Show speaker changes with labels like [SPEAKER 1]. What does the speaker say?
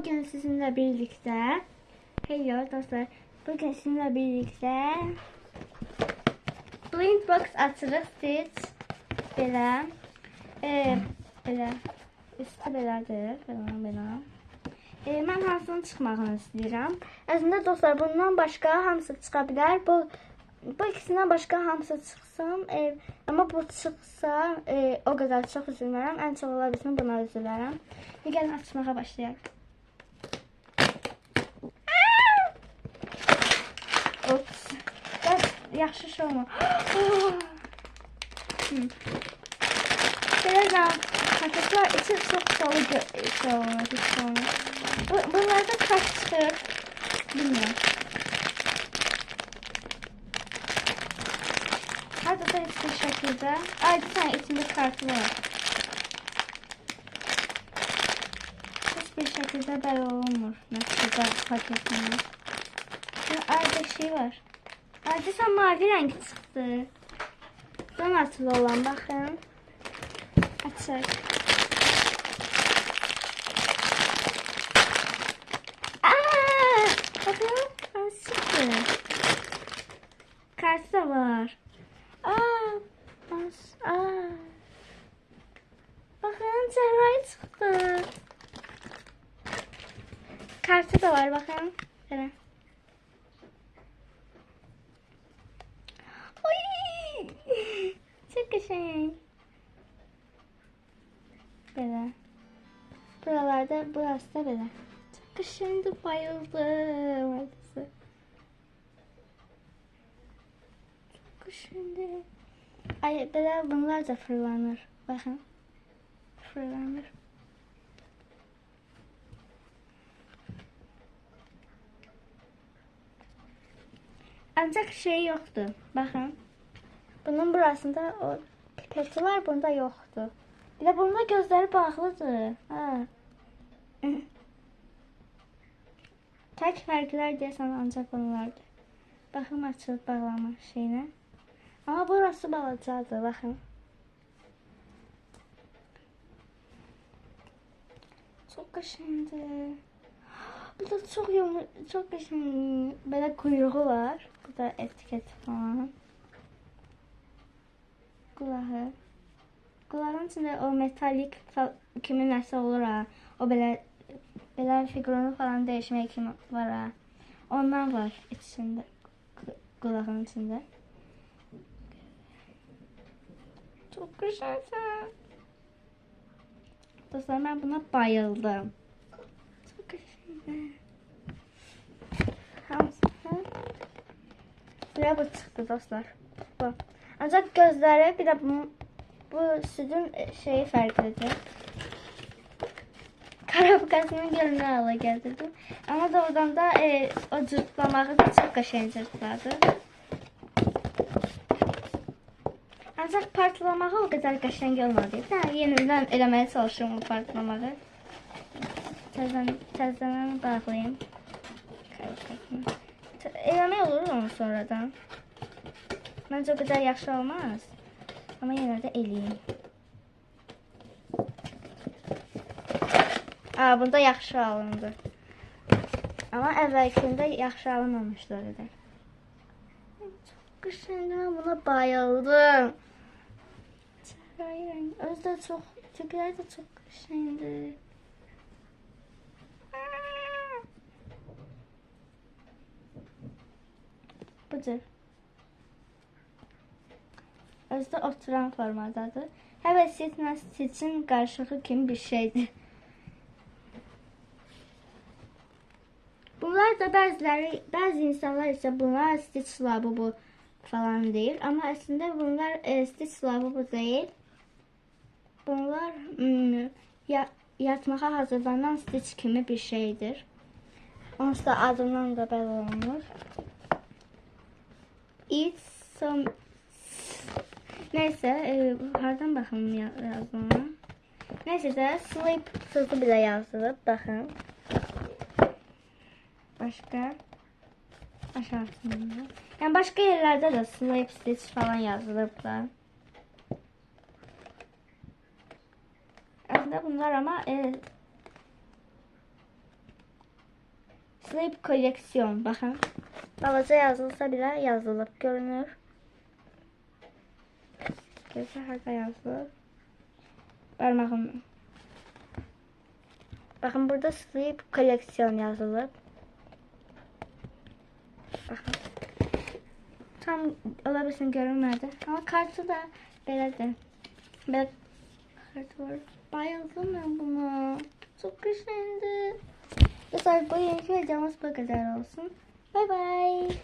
[SPEAKER 1] Bugün sizinle birlikte hello dostlar. Bugün sizinle birlikte blind box açırıq Stitch belə belə üstü belədir belə. Mən hansının çıxmağını istəyirəm. Əslində dostlar, bundan başqa hamısı çıxa bilər. Bu ikisindən başqa hamısı çıxsın. Amma bu çıxsa o qədər çox üzülmərəm. Ən çox ola bilsin buna üzülərəm. Gəlin açmağa başlayaq. Ops. Yaxşı şey olma. Belə paketlər içi çox solu şey olmur. Bunlarda kaç çıxır? Bilmiyorum. Hardasa hiçbir şəkildə. Ay, bir tane içində kartı var. Hiçbir şəkildə belə olmur. Nəticədə paketini. Arada şey var. Arada mavi rengi çıktı. Buradan açılı olan bakın. Açar. Bakın çıktı. Kartı da var. Bakın cerrahi çıktı. Kartı da var bakın. Şöyle. Çok güzel. Böyle. Buralarda, burası da böyle. Çok güzeldi, bayıldım. Artısı. Çok güzeldi. Ay, böyle bunlar da fırlanır. Bakın. Fırlanır. Ancak şey yoktu. Bakın. Bunun burasında o pipeti var, bunda yoktu. Bir de bunda gözleri bağlıdır. Tek fərqlər deyəsən ancaq bunlardır. Baxın açılıb bağlama şeyinə. Ama burası balacadır, bakın. Çok qəşəngdir. Bu da çok qəşəng. Belə kuyruğu var. Bu da etiket falan. Qulağı. Qulağın içində o metalik kimi nəsə olur ha. O belə figurunu falan dəyişmək kimi var ha. Ondan var içində. Qulağın içində. Çok güzelsin. Dostlar, ben buna bayıldım. Çok güzel. Buraya bu çıktı dostlar. Bu. Ancak gözleri bir de bu sütün şeyi farklıdır. Karabukasının gölünü hala getirdim. Ama doğrudan da o cırtlamağı da çok qəşəng cırtladı. Ancak partlamağı o kadar qəşəng olmadı. Yeniden eləməyə çalışıyorum bu partlamağı. Təzədən bağlayayım. Eləmək olur onu sonradan. Bence o kadar yaxşı olmaz. Ama yine de eləyim. Bunda yaxşı alındı. Ama əvvəlkində yaxşı alınmamışdı o qədər. Çok qəşəngdir, mən buna bayıldım. Özü də çox, tipləri də çox qəşəngdir. Budur. Özü də oturan formadadır. Hələ Stitch'in qarışığı kimi bir şeydir. Bunlar da bəzi insanlar isə bunlar Stitch Labubu falan deyir. Ama aslında bunlar Stitch Labubu değil. Bunlar yatmağa hazırlanan Stitch kimi bir şeydir. Onsuz da adından da belə olunur. It's some... Neyse, hardan baxım yazdığına. Neyse də sleep sözü belə yazılıb, baxın. Başka aşağısında. Yani başka yerlerde de sleep stitch falan yazılıb da. Aslında bunlar ama Sleep koleksiyon. Bakın. Balaca yazılsa bile yazılıb görünür. Gerçi harda yazılıb. Parmağım. Bakın burada sleep koleksiyon yazılıb. Bakın. Tam olabilirsin görünmedi. Ama kartı da belədir. Belə kartı var. Bayıldım ben buna. Çok güzeldi. Dostlar bu yeni videomuz bu kadar olsun. Bye bye.